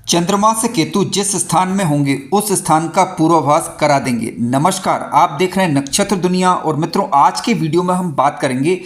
चंद्रमा से केतु जिस स्थान में होंगे उस स्थान का पूर्वाभास करा देंगे। नमस्कार, आप देख रहे हैं नक्षत्र दुनिया। और मित्रों, आज के वीडियो में हम बात करेंगे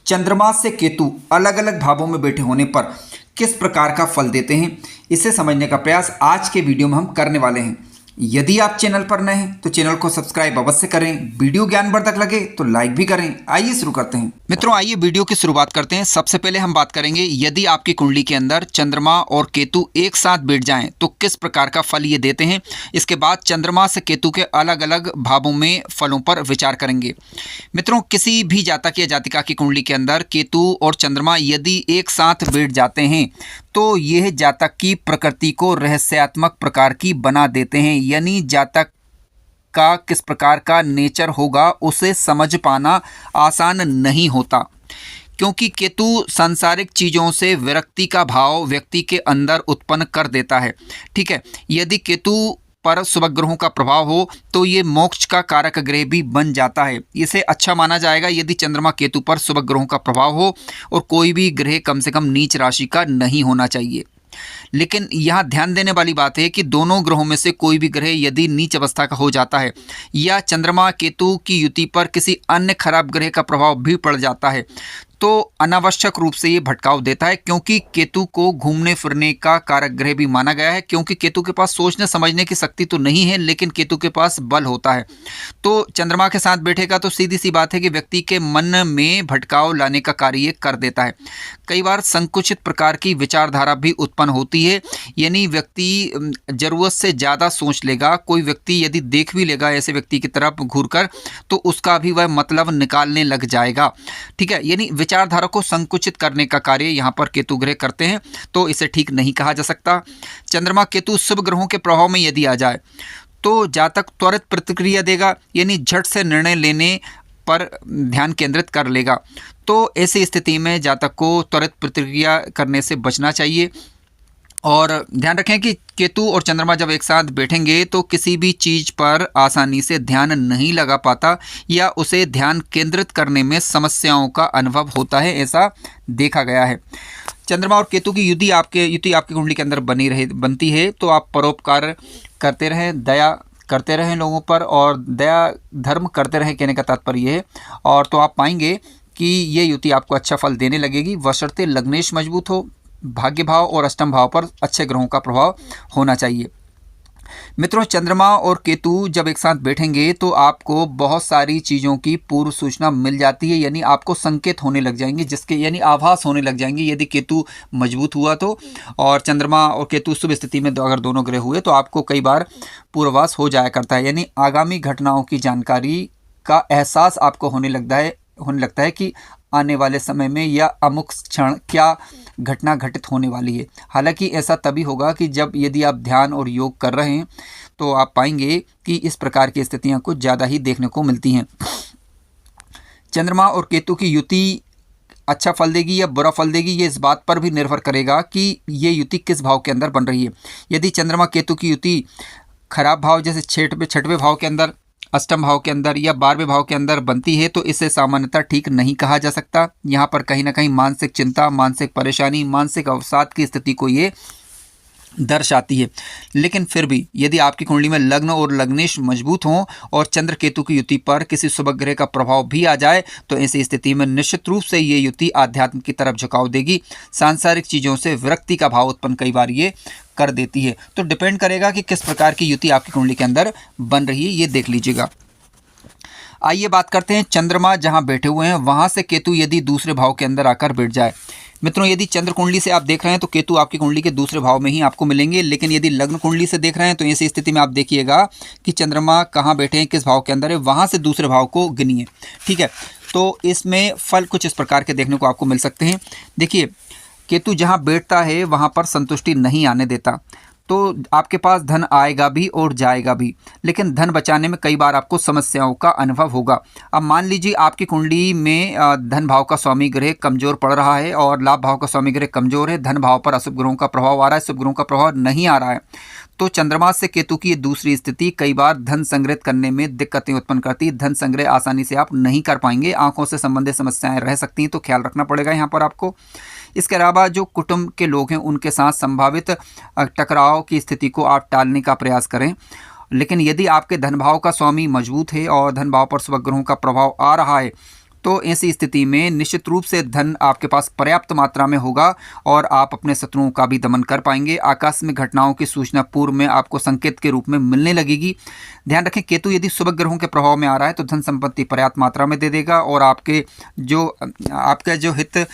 चंद्रमा से केतु अलग अलग भावों में बैठे होने पर किस प्रकार का फल देते हैं। इसे समझने का प्रयास आज के वीडियो में हम करने वाले हैं। यदि आप चैनल पर नए हैं तो चैनल को सब्सक्राइब अवश्य करें। वीडियो ज्ञानवर्धक लगे तो लाइक भी करें। आइए शुरू करते हैं। मित्रों, आइए वीडियो की शुरुआत करते हैं। सबसे पहले हम बात करेंगे, यदि आपकी कुंडली के अंदर चंद्रमा और केतु एक साथ बैठ जाएं तो किस प्रकार का फल ये देते हैं। इसके बाद चंद्रमा से केतु के अलग अलग भावों में फलों पर विचार करेंगे। मित्रों, किसी भी जातक या जातिका की कुंडली के अंदर केतु और चंद्रमा यदि एक साथ बैठ जाते हैं तो यह जातक की प्रकृति को रहस्यात्मक प्रकार की बना देते हैं। यानी जातक का किस प्रकार का नेचर होगा उसे समझ पाना आसान नहीं होता, क्योंकि केतु सांसारिक चीज़ों से विरक्ति का भाव व्यक्ति के अंदर उत्पन्न कर देता है। ठीक है, यदि केतु पर शुभ ग्रहों का प्रभाव हो तो ये मोक्ष का कारक ग्रह भी बन जाता है। इसे अच्छा माना जाएगा यदि चंद्रमा केतु पर शुभ ग्रहों का प्रभाव हो और कोई भी ग्रह कम से कम नीच राशि का नहीं होना चाहिए। लेकिन यहाँ ध्यान देने वाली बात है कि दोनों ग्रहों में से कोई भी ग्रह यदि नीच अवस्था का हो जाता है या चंद्रमा केतु की युति पर किसी अन्य खराब ग्रह का प्रभाव भी पड़ जाता है तो अनावश्यक रूप से ये भटकाव देता है, क्योंकि केतु को घूमने फिरने का कारक ग्रह भी माना गया है। क्योंकि केतु के पास सोचने समझने की शक्ति तो नहीं है, लेकिन केतु के पास बल होता है। तो चंद्रमा के साथ बैठेगा तो सीधी सी बात है कि व्यक्ति के मन में भटकाव लाने का कार्य ये कर देता है। कई बार संकुचित प्रकार की विचारधारा भी उत्पन्न होती है, यानी व्यक्ति जरूरत से ज़्यादा सोच लेगा। कोई व्यक्ति यदि देख भी लेगा ऐसे व्यक्ति की तरफ घूरकर तो उसका भी वह मतलब निकालने लग जाएगा। ठीक है, यानी विचारधारा को संकुचित करने का कार्य यहाँ पर केतु ग्रह करते हैं, तो इसे ठीक नहीं कहा जा सकता। चंद्रमा केतु शुभ ग्रहों के प्रभाव में यदि आ जाए तो जातक त्वरित प्रतिक्रिया देगा, यानी झट से निर्णय लेने पर ध्यान केंद्रित कर लेगा। तो ऐसी स्थिति में जातक को त्वरित प्रतिक्रिया करने से बचना चाहिए। और ध्यान रखें कि केतु और चंद्रमा जब एक साथ बैठेंगे तो किसी भी चीज़ पर आसानी से ध्यान नहीं लगा पाता या उसे ध्यान केंद्रित करने में समस्याओं का अनुभव होता है, ऐसा देखा गया है। चंद्रमा और केतु की युति आपकी कुंडली के अंदर बनती है तो आप परोपकार करते रहें, दया करते रहें लोगों पर और दया धर्म करते रहें, कहने का तात्पर्य है। और तो आप पाएंगे कि ये युति आपको अच्छा फल देने लगेगी, बशर्ते लग्नेश मजबूत हो। भाग्य भाव और अष्टम भाव पर अच्छे ग्रहों का प्रभाव होना चाहिए। मित्रों, चंद्रमा और केतु जब एक साथ बैठेंगे तो आपको बहुत सारी चीज़ों की पूर्व सूचना मिल जाती है, यानी आपको संकेत होने लग जाएंगे, जिसके यानी आभास होने लग जाएंगे। यदि केतु मजबूत हुआ तो, और चंद्रमा और केतु शुभ स्थिति में अगर दोनों ग्रह हुए तो आपको कई बार पूर्वाभास हो जाया करता है, यानी आगामी घटनाओं की जानकारी का एहसास आपको होने लगता है कि आने वाले समय में या अमुक क्षण क्या घटना घटित होने वाली है। हालांकि ऐसा तभी होगा कि जब यदि आप ध्यान और योग कर रहे हैं तो आप पाएंगे कि इस प्रकार की स्थितियां कुछ ज़्यादा ही देखने को मिलती हैं। चंद्रमा और केतु की युति अच्छा फल देगी या बुरा फल देगी, ये इस बात पर भी निर्भर करेगा कि ये युति किस भाव के अंदर बन रही है। यदि चंद्रमा केतु की युति खराब भाव जैसे छठवें भाव के अंदर, अष्टम भाव के अंदर या 12वें भाव के अंदर बनती है तो इसे सामान्यतः ठीक नहीं कहा जा सकता। यहाँ पर कहीं ना कहीं मानसिक चिंता, मानसिक परेशानी, मानसिक अवसाद की स्थिति को ये दर्शाती है। लेकिन फिर भी यदि आपकी कुंडली में लग्न और लग्नेश मजबूत हों और चंद्र केतु की युति पर किसी शुभ ग्रह का प्रभाव भी आ जाए तो ऐसी स्थिति में निश्चित रूप से ये युति आध्यात्म की तरफ झुकाव देगी। सांसारिक चीज़ों से विरक्ति का भाव उत्पन्न कई बार ये कर देती है। तो डिपेंड करेगा कि किस प्रकार की युति आपकी कुंडली के अंदर बन रही है, ये देख लीजिएगा। आइए बात करते हैं, चंद्रमा जहां बैठे हुए हैं वहां से केतु यदि दूसरे भाव के अंदर आकर बैठ जाए। मित्रों, यदि चंद्र कुंडली से आप देख रहे हैं तो केतु आपकी कुंडली के दूसरे भाव में ही आपको मिलेंगे। लेकिन यदि लग्न कुंडली से देख रहे हैं तो ऐसी स्थिति में आप देखिएगा कि चंद्रमा कहाँ बैठे हैं, किस भाव के अंदर है, वहाँ से दूसरे भाव को गिनिए। ठीक है, तो इसमें फल कुछ इस प्रकार के देखने को आपको मिल सकते हैं। देखिए, केतु जहाँ बैठता है वहाँ पर संतुष्टि नहीं आने देता, तो आपके पास धन आएगा भी और जाएगा भी, लेकिन धन बचाने में कई बार आपको समस्याओं का अनुभव होगा। अब मान लीजिए आपकी कुंडली में धन भाव का स्वामी ग्रह कमजोर पड़ रहा है और लाभ भाव का स्वामी ग्रह कमजोर है, धन भाव पर अशुभ ग्रहों का प्रभाव आ रहा है, शुभ ग्रहों का प्रभाव नहीं आ रहा है, तो चंद्रमा से केतु की दूसरी स्थिति कई बार धन संग्रहित करने में दिक्कतें उत्पन्न करती है। धन संग्रह आसानी से आप नहीं कर पाएंगे, आंखों से संबंधित समस्याएं रह सकती हैं, तो ख्याल रखना पड़ेगा यहाँ पर आपको। इसके अलावा जो कुटुंब के लोग हैं उनके साथ संभावित टकराव की स्थिति को आप टालने का प्रयास करें। लेकिन यदि आपके धन भाव का स्वामी मजबूत है और धन भाव पर शुभ ग्रहों का प्रभाव आ रहा है तो ऐसी स्थिति में निश्चित रूप से धन आपके पास पर्याप्त मात्रा में होगा और आप अपने शत्रुओं का भी दमन कर पाएंगे। आकस्मिक घटनाओं की सूचना पूर्व में आपको संकेत के रूप में मिलने लगेगी। ध्यान रखें, केतु यदि शुभ ग्रहों के प्रभाव में आ रहा है तो धन संपत्ति पर्याप्त मात्रा में दे देगा और आपके जो हित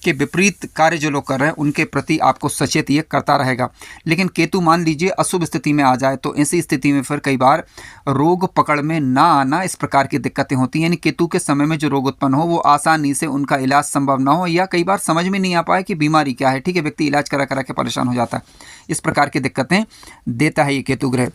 के विपरीत कार्य जो लोग कर रहे हैं उनके प्रति आपको सचेत ये करता रहेगा। लेकिन केतु मान लीजिए अशुभ स्थिति में आ जाए तो ऐसी स्थिति में फिर कई बार रोग पकड़ में ना आना, इस प्रकार की दिक्कतें होती हैं। यानी केतु के समय में जो रोग उत्पन्न हो वो आसानी से उनका इलाज संभव ना हो या कई बार समझ में नहीं आ पाए कि बीमारी क्या है। ठीक है, व्यक्ति इलाज करा करा के परेशान हो जाता है। इस प्रकार की दिक्कतें देता है ये केतु ग्रह।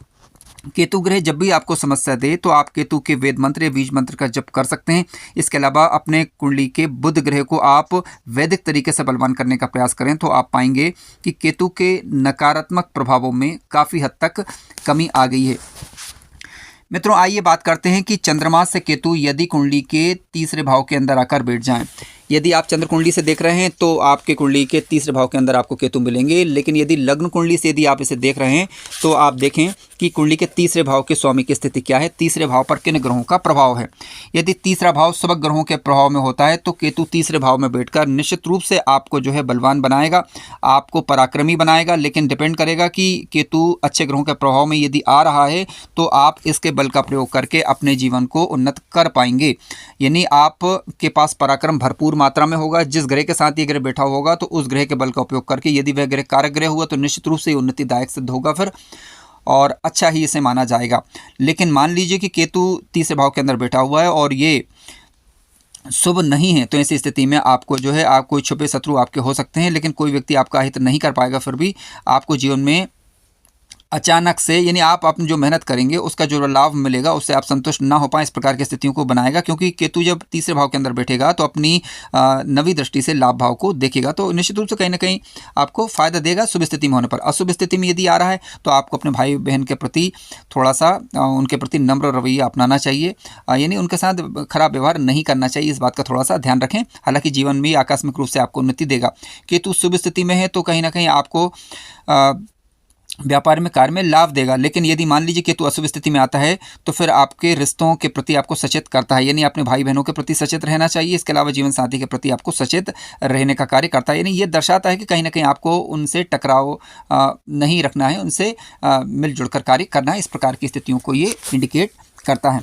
केतु ग्रह जब भी आपको समस्या दे तो आप केतु के वेद मंत्र या बीज मंत्र का जप कर सकते हैं। इसके अलावा अपने कुंडली के बुध ग्रह को आप वैदिक तरीके से बलवान करने का प्रयास करें तो आप पाएंगे कि केतु के नकारात्मक प्रभावों में काफ़ी हद तक कमी आ गई है। मित्रों, आइए बात करते हैं कि चंद्रमा से केतु यदि कुंडली के तीसरे भाव के अंदर आकर बैठ जाएं। यदि आप चंद्र कुंडली से देख रहे हैं तो आपके कुंडली के तीसरे भाव के अंदर आपको केतु मिलेंगे। लेकिन यदि लग्न कुंडली से यदि आप इसे देख रहे हैं तो आप देखें कि कुंडली के तीसरे भाव के स्वामी की स्थिति क्या है, तीसरे भाव पर किन ग्रहों का प्रभाव है। यदि तीसरा भाव शुभ ग्रहों के प्रभाव में होता है तो केतु तीसरे भाव में बैठकर निश्चित रूप से आपको जो है बलवान बनाएगा, आपको पराक्रमी बनाएगा। लेकिन डिपेंड करेगा कि केतु अच्छे ग्रहों के प्रभाव में यदि आ रहा है तो आप इसके बल का प्रयोग करके अपने जीवन को उन्नत कर पाएंगे। यानी आपके पास पराक्रम भरपूर मात्रा में होगा। जिस ग्रह के साथ ये ग्रह बैठा होगा तो उस ग्रह के बल का उपयोग करके यदि वह ग्रह कारक ग्रह हुआ तो निश्चित रूप से उन्नतिदायक सिद्ध होगा फिर और अच्छा ही इसे माना जाएगा। लेकिन मान लीजिए कि केतु तीसरे भाव के अंदर बैठा हुआ है और ये शुभ नहीं है तो ऐसी स्थिति में आपको जो है आप कोई छुपे शत्रु आपके हो सकते हैं, लेकिन कोई व्यक्ति आपका हित नहीं कर पाएगा। फिर भी आपको जीवन में अचानक से यानी आप अपनी जो मेहनत करेंगे उसका जो लाभ मिलेगा उससे आप संतुष्ट ना हो पाए, इस प्रकार की स्थितियों को बनाएगा। क्योंकि केतु जब तीसरे भाव के अंदर बैठेगा तो अपनी नवी दृष्टि से लाभ भाव को देखेगा तो निश्चित रूप से कहीं ना कहीं आपको फायदा देगा शुभ स्थिति में होने पर। अशुभ स्थिति में यदि आ रहा है तो आपको अपने भाई बहन के प्रति थोड़ा सा उनके प्रति नम्र रवैया अपनाना चाहिए, यानी उनके साथ खराब व्यवहार नहीं करना चाहिए। इस बात का थोड़ा सा ध्यान रखें। हालांकि जीवन में आकस्मिक रूप से आपको उन्नति देगा। केतु शुभ स्थिति में है तो कहीं ना कहीं आपको व्यापार में कार्य में लाभ देगा। लेकिन यदि मान लीजिए केतु अशुभ स्थिति में आता है तो फिर आपके रिश्तों के प्रति आपको सचेत करता है, यानी अपने भाई बहनों के प्रति सचेत रहना चाहिए। इसके अलावा जीवन साथी के प्रति आपको सचेत रहने का कार्य करता है। यानी ये दर्शाता है कि कहीं ना कहीं आपको उनसे टकराव नहीं रखना है, उनसे मिलजुल कर कार्य करना है। इस प्रकार की स्थितियों को ये इंडिकेट करता है।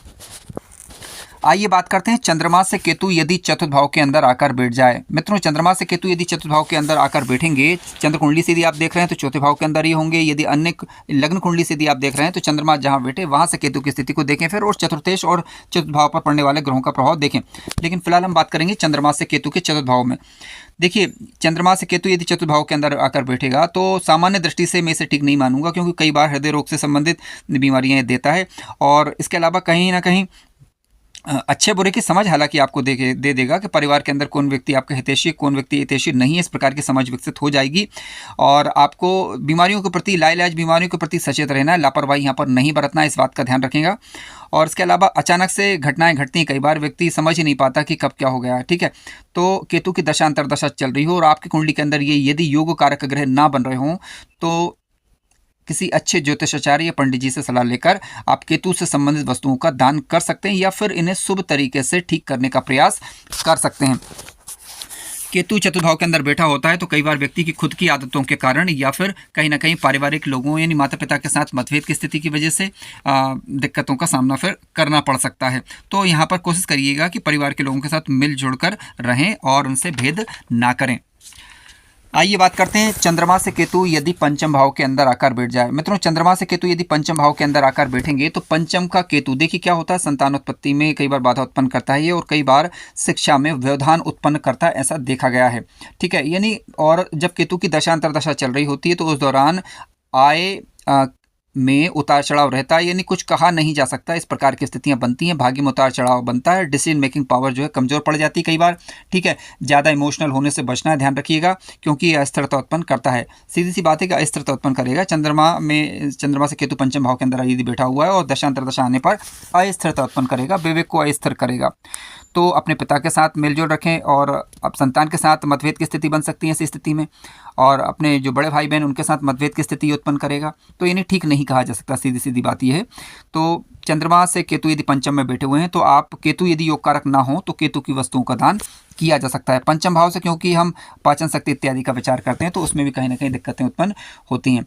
आइए बात करते हैं चंद्रमा से केतु यदि चतुर्थ भाव के अंदर आकर बैठ जाए। मित्रों, चंद्रमा से केतु यदि चतुर्थ भाव के अंदर आकर बैठेंगे, चंद्र कुंडली से यदि आप देख रहे हैं तो चौथे भाव के अंदर ही होंगे। यदि अन्य लग्न कुंडली से यदि आप देख रहे हैं तो चंद्रमा जहां बैठे वहां से केतु की स्थिति को देखें फिर और चतुर्थेश और चतुर्थ भाव पर पड़ने वाले ग्रहों का प्रभाव देखें। लेकिन फिलहाल हम बात करेंगे चंद्रमा से केतु के चतुर्थ भाव में। देखिए, चंद्रमा से केतु यदि चतुर्थ भाव के अंदर आकर बैठेगा तो सामान्य दृष्टि से मैं इसे ठीक नहीं मानूंगा, क्योंकि कई बार हृदय रोग से संबंधित बीमारियां देता है और इसके अलावा कहीं ना कहीं अच्छे बुरे की समझ हालांकि आपको दे देगा कि परिवार के अंदर कौन व्यक्ति आपका हितैषी कौन व्यक्ति हितैषी नहीं है, इस प्रकार की समझ विकसित हो जाएगी। और आपको बीमारियों के प्रति लाइलाज बीमारियों के प्रति सचेत रहना है, लापरवाही यहाँ पर नहीं बरतना है, इस बात का ध्यान रखेगा। और इसके अलावा अचानक से घटनाएं घटती हैं, कई बार व्यक्ति समझ ही नहीं पाता कि कब क्या हो गया है। ठीक है, तो केतु की दशा अंतर्दशा चल रही हो और आपकी कुंडली के अंदर ये यदि योग कारक ग्रह ना बन रहे हों तो किसी अच्छे ज्योतिषाचार्य या पंडित जी से सलाह लेकर आप केतु से संबंधित वस्तुओं का दान कर सकते हैं या फिर इन्हें शुभ तरीके से ठीक करने का प्रयास कर सकते हैं। केतु चतुर्थ भाव के अंदर बैठा होता है तो कई बार व्यक्ति की खुद की आदतों के कारण या फिर कहीं ना कहीं पारिवारिक लोगों यानी माता पिता के साथ मतभेद की स्थिति की वजह से दिक्कतों का सामना फिर करना पड़ सकता है। तो यहाँ पर कोशिश करिएगा कि परिवार के लोगों के साथ मिलजुल कर रहें और उनसे भेद ना करें। आइए बात करते हैं चंद्रमा से केतु यदि पंचम भाव के अंदर आकर बैठ जाए। मित्रों, चंद्रमा से केतु यदि पंचम भाव के अंदर आकर बैठेंगे तो पंचम का केतु देखिए क्या होता है, संतानोत्पत्ति में कई बार बाधा उत्पन्न करता है और कई बार शिक्षा में व्यवधान उत्पन्न करता है, ऐसा देखा गया है। ठीक है, यानी और जब केतु की दशा अंतर्दशा चल रही होती है तो उस दौरान आय में उतार चढ़ाव रहता है, यानी कुछ कहा नहीं जा सकता, इस प्रकार की स्थितियां बनती हैं। भाग्य में उतार चढ़ाव बनता है, डिसीजन मेकिंग पावर जो है कमजोर पड़ जाती है कई बार। ठीक है, ज़्यादा इमोशनल होने से बचना है, ध्यान रखिएगा, क्योंकि ये अस्थिरता उत्पन्न करता है। सीधी सी बात है कि अस्थिरता उत्पन्न करेगा। चंद्रमा से केतु पंचम भाव के अंदर यदि बैठा हुआ है और दशांतर दशा आने पर अस्थिरता उत्पन्न करेगा, विवेक को अस्थिर करेगा। तो अपने पिता के साथ मेलजोल रखें, और अब संतान के साथ मतभेद की स्थिति बन सकती है ऐसी स्थिति में, और अपने जो बड़े भाई बहन उनके साथ मतभेद की स्थिति उत्पन्न करेगा। तो इन्हें ठीक नहीं कहा जा सकता, सीधी सीधी बात यह है। तो चंद्रमा से केतु यदि पंचम में बैठे हुए हैं, तो आप केतु यदि योग कारक ना हो तो केतु की वस्तुओं का दान किया जा सकता है। पंचम भाव से क्योंकि हम पाचन शक्ति इत्यादि का विचार करते हैं, तो उसमें भी कहीं ना कहीं दिक्कतें उत्पन्न होती हैं।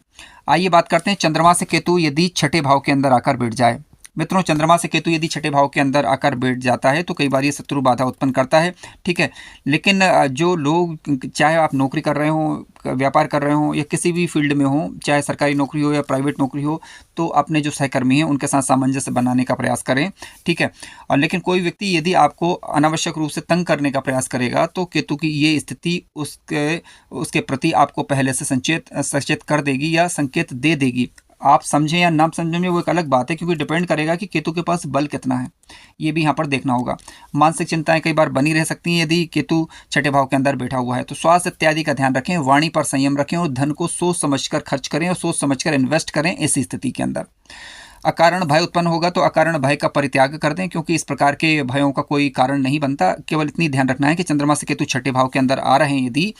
आइए बात करते हैं चंद्रमा से केतु यदि छठे भाव के अंदर आकर बैठ जाए। मित्रों, चंद्रमा से केतु यदि छठे भाव के अंदर आकर बैठ जाता है तो कई बार ये शत्रु बाधा उत्पन्न करता है। ठीक है, लेकिन जो लोग, चाहे आप नौकरी कर रहे हो, व्यापार कर रहे हो, या किसी भी फील्ड में हो, चाहे सरकारी नौकरी हो या प्राइवेट नौकरी हो, तो अपने जो सहकर्मी हैं उनके साथ सामंजस्य बनाने का प्रयास करें। ठीक है, और लेकिन कोई व्यक्ति यदि आपको अनावश्यक रूप से तंग करने का प्रयास करेगा तो केतु की ये स्थिति उसके प्रति आपको पहले से सचेत कर देगी या संकेत दे देगी। आप समझें या ना समझें वो एक अलग बात है, क्योंकि डिपेंड करेगा कि केतु के पास बल कितना है, ये भी यहाँ पर देखना होगा। मानसिक चिंताएं कई बार बनी रह सकती हैं यदि केतु छठे भाव के अंदर बैठा हुआ है। तो स्वास्थ्य इत्यादि का ध्यान रखें, वाणी पर संयम रखें, और धन को सोच समझकर खर्च करें और सोच समझकर इन्वेस्ट करें ऐसी स्थिति के अंदर। अकारण भय उत्पन्न होगा तो अकारण भय का परित्याग कर दें, क्योंकि इस प्रकार के भयों का कोई कारण नहीं बनता। केवल इतनी ध्यान रखना है कि चंद्रमा से केतु छठे भाव के अंदर आ रहे हैं यदि,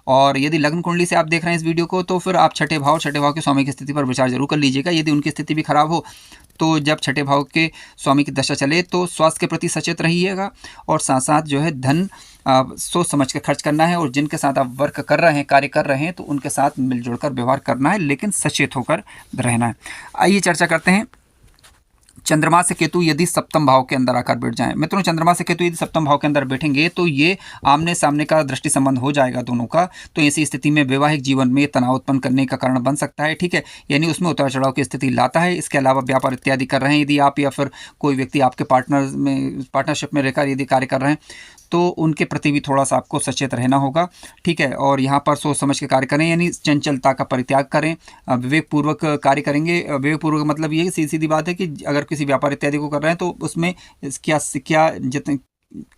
और यदि लग्न कुंडली से आप देख रहे हैं इस वीडियो को, तो फिर आप छठे भाव के स्वामी की स्थिति पर विचार जरूर कर लीजिएगा। यदि उनकी स्थिति भी खराब हो तो जब छठे भाव के स्वामी की दशा चले तो स्वास्थ्य के प्रति सचेत रहिएगा, और साथ साथ जो है धन सोच समझ कर खर्च करना है, और जिनके साथ आप वर्क कर रहे हैं, कार्य कर रहे हैं, तो उनके साथ मिलजुल कर व्यवहार करना है, लेकिन सचेत होकर रहना है। आइए चर्चा करते हैं चंद्रमा से केतु यदि सप्तम भाव के अंदर आकर बैठ जाएं। मित्रों, चंद्रमा से केतु यदि सप्तम भाव के अंदर बैठेंगे तो ये आमने सामने का दृष्टि संबंध हो जाएगा दोनों का। तो ऐसी स्थिति में वैवाहिक जीवन में तनाव उत्पन्न करने का कारण बन सकता है। ठीक है, यानी उसमें उतार चढ़ाव की स्थिति लाता है। इसके अलावा व्यापार इत्यादि कर रहे हैं यदि आप, या फिर कोई व्यक्ति आपके पार्टनरशिप में रहकर यदि कार्य कर रहे हैं, तो उनके प्रति भी थोड़ा सा आपको सचेत रहना होगा। ठीक है, और यहाँ पर सोच समझ के कार्य करें, यानी चंचलता का परित्याग करें, विवेकपूर्वक कार्य करेंगे। विवेकपूर्वक मतलब ये सीधी सीधी बात है कि अगर किसी व्यापार इत्यादि को कर रहे हैं तो उसमें क्या जितने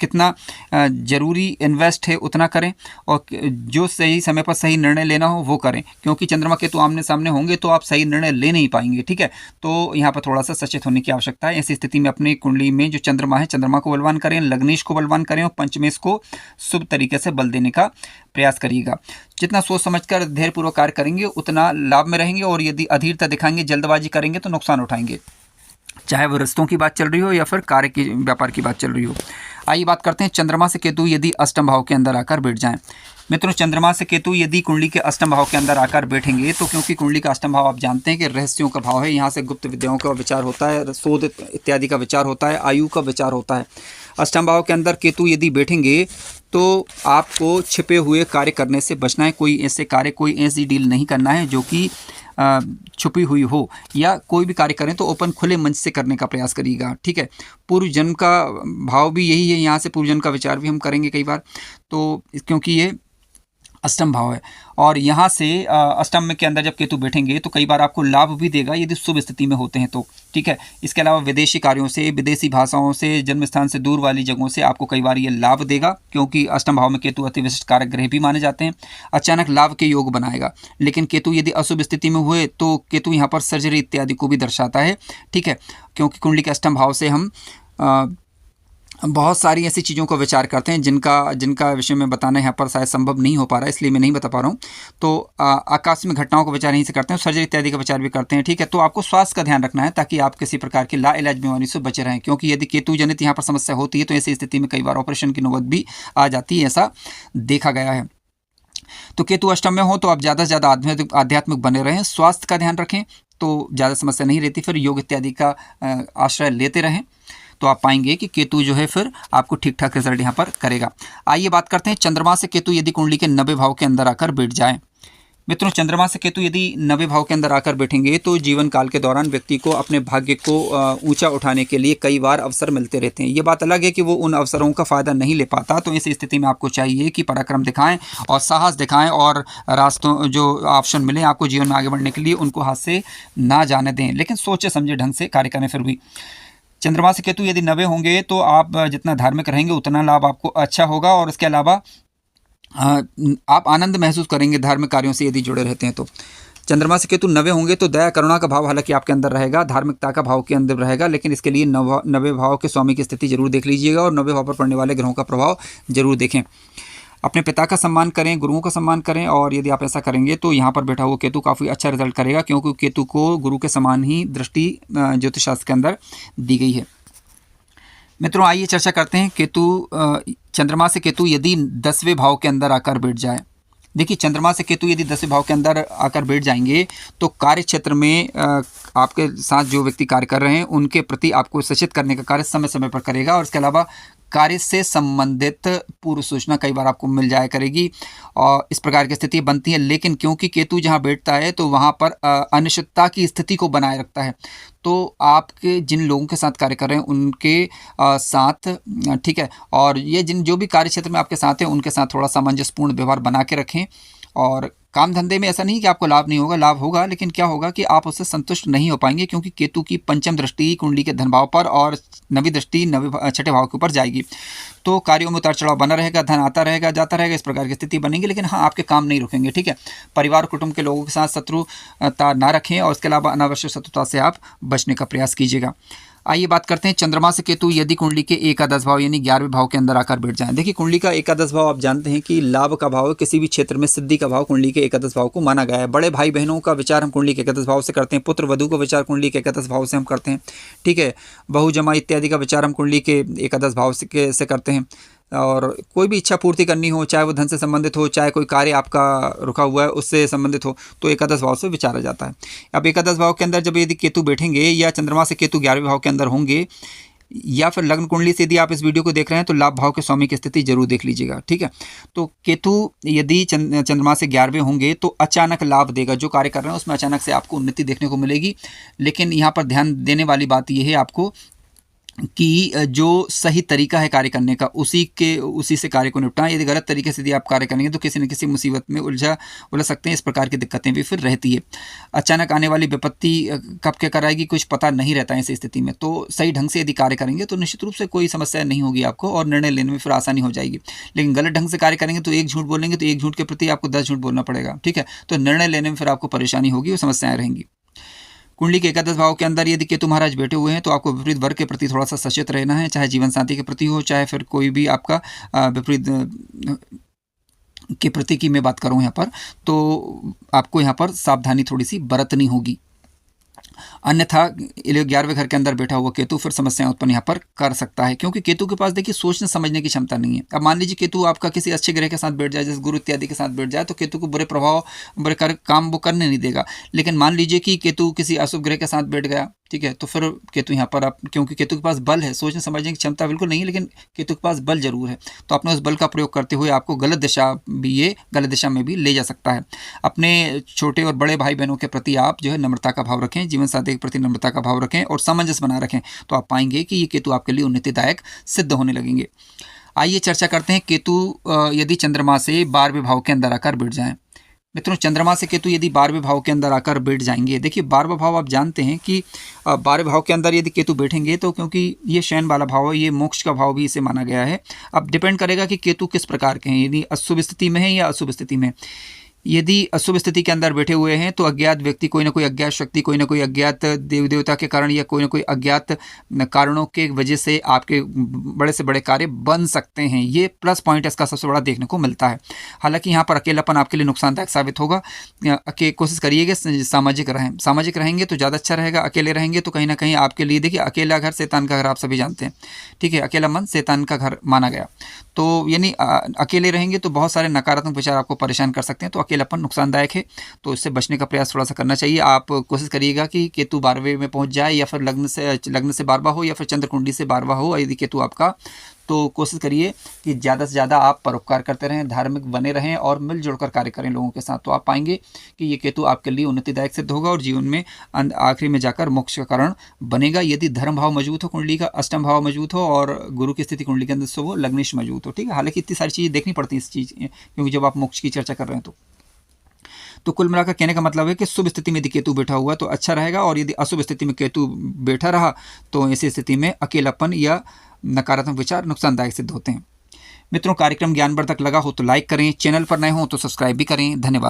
कितना जरूरी इन्वेस्ट है उतना करें, और जो सही समय पर सही निर्णय लेना हो वो करें, क्योंकि चंद्रमा केतु आमने सामने होंगे तो आप सही निर्णय ले नहीं पाएंगे। ठीक है, तो यहाँ पर थोड़ा सा सचेत होने की आवश्यकता है। ऐसी स्थिति में अपनी कुंडली में जो चंद्रमा है, चंद्रमा को बलवान करें, लग्नेश को बलवान करें, और पंचमेश को शुभ तरीके से बल देने का प्रयास करिएगा। जितना सोच समझकर धैर्यपूर्वक कार्य करेंगे उतना लाभ में रहेंगे, और यदि अधीरता दिखाएंगे, जल्दबाजी करेंगे तो नुकसान उठाएंगे, चाहे वो रिश्तों की बात चल रही हो या फिर कार्य की, व्यापार की बात चल रही हो। आइए बात करते हैं चंद्रमा से केतु यदि अष्टम भाव के अंदर आकर बैठ जाएं। मित्रों, चंद्रमा से केतु यदि कुंडली के अष्टम भाव के अंदर आकर बैठेंगे तो, क्योंकि कुंडली का अष्टम भाव आप जानते हैं कि रहस्यों का भाव है, यहाँ से गुप्त विद्याओं का विचार होता है, शोध इत्यादि का विचार होता है, आयु का विचार होता है। अष्टम भाव के अंदर केतु यदि बैठेंगे तो आपको छिपे हुए कार्य करने से बचना है। कोई ऐसे कार्य, कोई ऐसी डील नहीं करना है जो कि छुपी हुई हो, या कोई भी कार्य करें तो ओपन खुले मंच से करने का प्रयास करिएगा। ठीक है, पूर्व जन्म का भाव भी यही है, यहाँ से पूर्व जन्म का विचार भी हम करेंगे कई बार, तो क्योंकि ये अष्टम भाव है, और यहाँ से अष्टम में के अंदर जब केतु बैठेंगे तो कई बार आपको लाभ भी देगा यदि शुभ स्थिति में होते हैं तो। ठीक है, इसके अलावा विदेशी कार्यों से, विदेशी भाषाओं से, जन्म स्थान से दूर वाली जगहों से आपको कई बार ये लाभ देगा, क्योंकि अष्टम भाव में केतु अति विशिष्ट कारक ग्रह भी माने जाते हैं। अचानक लाभ के योग बनाएगा, लेकिन केतु यदि अशुभ स्थिति में हुए तो केतु यहाँ पर सर्जरी इत्यादि को भी दर्शाता है। ठीक है, क्योंकि कुंडली के अष्टम भाव से हम बहुत सारी ऐसी चीज़ों को विचार करते हैं जिनका विषय में बताना यहाँ पर शायद संभव नहीं हो पा रहा है, इसलिए मैं नहीं बता पा रहा हूँ। तो आकस्मिक घटनाओं को विचार यहीं से करते हैं, सर्जरी इत्यादि का विचार भी करते हैं। ठीक है, तो आपको स्वास्थ्य का ध्यान रखना है ताकि आप किसी प्रकार की लाइलाज बीमारी से बचे रहें, क्योंकि यदि केतु जनित यहाँ पर समस्या होती है तो ऐसी स्थिति में कई बार ऑपरेशन की नौबत भी आ जाती है, ऐसा देखा गया है। तो केतु अष्टम में हो तो आप ज़्यादा से ज़्यादा आध्यात्मिक बने रहें, स्वास्थ्य का ध्यान रखें तो ज़्यादा समस्या नहीं रहती। फिर योग इत्यादि का आश्रय लेते रहें तो आप पाएंगे कि केतु जो है फिर आपको ठीक ठाक रिजल्ट यहाँ पर करेगा। आइए बात करते हैं चंद्रमा से केतु यदि कुंडली के 90 भाव के अंदर आकर बैठ जाए। मित्रों, चंद्रमा से केतु यदि 90 भाव के अंदर आकर बैठेंगे तो जीवन काल के दौरान व्यक्ति को अपने भाग्य को ऊंचा उठाने के लिए कई बार अवसर मिलते रहते हैं। ये बात अलग है कि वो उन अवसरों का फ़ायदा नहीं ले पाता, तो इस स्थिति में आपको चाहिए कि पराक्रम दिखाएं और साहस दिखाएं और रास्तों जो ऑप्शन मिले आपको जीवन में आगे बढ़ने के लिए उनको हाथ से ना जाने दें, लेकिन सोचे समझे ढंग से कार्य करें। फिर भी चंद्रमा से केतु यदि 90 होंगे तो आप जितना धार्मिक रहेंगे उतना लाभ आपको अच्छा होगा, और इसके अलावा आप आनंद महसूस करेंगे धार्मिक कार्यों से यदि जुड़े रहते हैं तो। चंद्रमा से केतु 90 होंगे तो दया करुणा का भाव हालांकि आपके अंदर रहेगा, धार्मिकता का भाव के अंदर रहेगा, लेकिन इसके लिए 90 भाव के स्वामी की स्थिति जरूर देख लीजिएगा और 90 भाव पर पड़ने वाले ग्रहों का प्रभाव जरूर देखें। अपने पिता का सम्मान करें, गुरुओं का सम्मान करें, और यदि आप ऐसा करेंगे तो यहाँ पर बैठा हुआ केतु काफ़ी अच्छा रिजल्ट करेगा, क्योंकि केतु को गुरु के समान ही दृष्टि ज्योतिष शास्त्र के अंदर दी गई है। मित्रों, आइए चर्चा करते हैं केतु चंद्रमा से केतु यदि 10वें भाव के अंदर आकर बैठ जाए। देखिए, चंद्रमा से केतु यदि 10वें भाव के अंदर आकर बैठ जाएंगे तो कार्य क्षेत्र में आपके साथ जो व्यक्ति कार्य कर रहे हैं उनके प्रति आपको सचेत करने का कार्य समय समय पर करेगा, और इसके अलावा कार्य से संबंधित पूर्व सूचना कई बार आपको मिल जाया करेगी और इस प्रकार की स्थिति बनती है। लेकिन क्योंकि केतु जहाँ बैठता है तो वहाँ पर अनिश्चितता की स्थिति को बनाए रखता है, तो आपके जिन लोगों के साथ कार्य कर रहे हैं उनके साथ, ठीक है, और ये जो भी कार्य क्षेत्र में आपके साथ हैं उनके साथ थोड़ा सामंजस्यपूर्ण व्यवहार बना के रखें। और काम धंधे में ऐसा नहीं कि आपको लाभ नहीं होगा, लाभ होगा, लेकिन क्या होगा कि आप उससे संतुष्ट नहीं हो पाएंगे, क्योंकि केतु की पंचम दृष्टि कुंडली के धन भाव पर और 9वीं दृष्टि 6ठे भाव के ऊपर जाएगी, तो कार्यों में उतार चढ़ाव बना रहेगा, धन आता रहेगा जाता रहेगा, इस प्रकार की स्थिति बनेगी। लेकिन हाँ, आपके काम नहीं रुकेंगे, ठीक है। परिवार कुटुंब के लोगों के साथ शत्रुता ना रखें और इसके अलावा अनावश्यक शत्रुता से आप बचने का प्रयास कीजिएगा। आइए बात करते हैं चंद्रमा से केतु यदि कुंडली के एकादश भाव यानी 11वें भाव के अंदर आकर बैठ जाएं। देखिए, कुंडली का एकादश भाव आप जानते हैं कि लाभ का भाव है, किसी भी क्षेत्र में सिद्धि का भाव कुंडली के एकादश भाव को माना गया है। बड़े भाई बहनों का विचार हम कुंडली के एकादश भाव से करते हैं, पुत्र वधू का विचार कुंडली के एकादश भाव से हम करते हैं, ठीक है। बहु जमा इत्यादि का विचार हम कुंडली के एकादश भाव से करते हैं। और कोई भी इच्छा पूर्ति करनी हो, चाहे वो धन से संबंधित हो, चाहे कोई कार्य आपका रुका हुआ है उससे संबंधित हो, तो एकादश भाव से विचारा जाता है। अब एकादश भाव के अंदर जब यदि केतु बैठेंगे या चंद्रमा से केतु 11वें भाव के अंदर होंगे, या फिर लग्न कुंडली से यदि आप इस वीडियो को देख रहे हैं तो लाभ भाव के स्वामी की स्थिति जरूर देख लीजिएगा, ठीक है। तो केतु यदि चंद्रमा से 11वें होंगे तो अचानक लाभ देगा, जो कार्य कर रहे हैं उसमें अचानक से आपको उन्नति देखने को मिलेगी। लेकिन यहाँ पर ध्यान देने वाली बात यह है आपको कि जो सही तरीका है कार्य करने का उसी से कार्य को निपटाएं। यदि गलत तरीके से यदि आप कार्य करेंगे तो किसी न किसी मुसीबत में उलझ सकते हैं। इस प्रकार की दिक्कतें भी फिर रहती है। अचानक आने वाली विपत्ति कब क्या कराएगी कुछ पता नहीं रहता है इस स्थिति में। तो सही ढंग से यदि कार्य करेंगे तो निश्चित रूप से कोई समस्या नहीं होगी आपको और निर्णय लेने में फिर आसानी हो जाएगी। लेकिन गलत ढंग से कार्य करेंगे तो एक झूठ बोलेंगे तो एक झूठ के प्रति आपको 10 झूठ बोलना पड़ेगा, ठीक है। तो निर्णय लेने में फिर आपको परेशानी होगी और समस्याएं रहेंगी। कुंडली के एकादश भाव के अंदर यदि केतु महाराज बैठे हुए हैं तो आपको विपरीत वर्ग के प्रति थोड़ा सा सचेत रहना है, चाहे जीवन साथी के प्रति हो, चाहे फिर कोई भी आपका विपरीत के प्रति की मैं बात करूं यहाँ पर, तो आपको यहाँ पर सावधानी थोड़ी सी बरतनी होगी। अन्यथा 11वें घर के अंदर बैठा हुआ केतु फिर समस्याएं उत्पन्न यहाँ पर कर सकता है, क्योंकि केतु के पास देखिए सोचने समझने की क्षमता नहीं है। अब मान लीजिए केतु आपका किसी अच्छे ग्रह के साथ बैठ जाए, जैसे गुरु इत्यादि के साथ बैठ जाए, तो केतु को बुरे प्रभाव बुरे काम वो करने नहीं देगा। लेकिन मान लीजिए कि केतु किसी अशुभ ग्रह के साथ बैठ गया, ठीक है, तो फिर केतु यहाँ पर आप, क्योंकि केतु के पास बल है, सोचने समझने की क्षमता बिल्कुल नहीं है, लेकिन केतु के पास बल जरूर है, तो अपने उस बल का प्रयोग करते हुए आपको गलत दिशा में भी ले जा सकता है। अपने छोटे और बड़े भाई बहनों के प्रति आप जो है नम्रता का भाव रखें, जीवन साथी के प्रति नम्रता का भाव रखें और सामंजस्य बना रखें, तो आप पाएंगे कि ये केतु आपके लिए उन्नतिदायक सिद्ध होने लगेंगे। आइए चर्चा करते हैं केतु यदि चंद्रमा से 12वें भाव के अंदर आकर बैठ जाएं। मित्रों, चंद्रमा से केतु यदि 12वें भाव के अंदर आकर बैठ जाएंगे, देखिए 12वां भाव आप जानते हैं कि 12वें भाव के अंदर यदि केतु बैठेंगे तो क्योंकि ये शयन वाला भाव है, ये मोक्ष का भाव भी इसे माना गया है। अब डिपेंड करेगा कि केतु किस प्रकार के हैं, यदि अशुभ स्थिति में है या अशुभ स्थिति में। यदि अशुभ स्थिति के अंदर बैठे हुए हैं तो अज्ञात व्यक्ति, कोई ना कोई अज्ञात शक्ति, कोई ना कोई अज्ञात देवी देवता के कारण या कोई ना कोई अज्ञात कारणों के वजह से आपके बड़े से बड़े कार्य बन सकते हैं। ये प्लस पॉइंट इसका सबसे बड़ा देखने को मिलता है। हालांकि यहाँ पर अकेलापन आपके लिए नुकसानदायक साबित होगा। कोशिश करिएगा सामाजिक रहेंगे तो ज़्यादा अच्छा रहेगा। अकेले रहेंगे तो कहीं ना कहीं आपके लिए, देखिए अकेला घर शैतान का घर, आप सभी जानते हैं, ठीक है, अकेला मन शैतान का घर माना गया। तो यानी अकेले रहेंगे तो बहुत सारे नकारात्मक विचार आपको परेशान कर सकते हैं, तो अकेलापन नुकसानदायक है, तो इससे बचने का प्रयास थोड़ा सा करना चाहिए। आप कोशिश करिएगा कि केतु 12वें में पहुंच जाए, या फिर लग्न से 12वां हो या फिर चंद्र कुंडली से 12वां हो। यदि केतु आपका तो कोशिश करिए कि ज़्यादा से ज़्यादा आप परोपकार करते रहें, धार्मिक बने रहें और मिलजुल कर कार्य करें लोगों के साथ। तो आप पाएंगे कि ये केतु आपके लिए उन्नतिदायक सिद्ध होगा और जीवन में आखिरी में जाकर मोक्ष का कारण बनेगा, यदि धर्म भाव मजबूत हो, कुंडली का अष्टम भाव मजबूत हो और गुरु की स्थिति कुंडली के अंदर से वो लग्नेश मजबूत हो। ठीक है, हालांकि इतनी सारी चीज़ें देखनी पड़ती हैं इस चीज़, क्योंकि जब आप मोक्ष की चर्चा कर रहे हैं तो कुल मिलाकर कहने का मतलब है कि शुभ स्थिति में यदि केतु बैठा हुआ तो अच्छा रहेगा, और यदि अशुभ स्थिति में केतु बैठा रहा तो ऐसी स्थिति में अकेलापन या नकारात्मक विचार नुकसानदायक सिद्ध होते हैं। मित्रों, कार्यक्रम ज्ञानवर्धक लगा हो तो लाइक करें, चैनल पर नए हो तो सब्सक्राइब भी करें। धन्यवाद।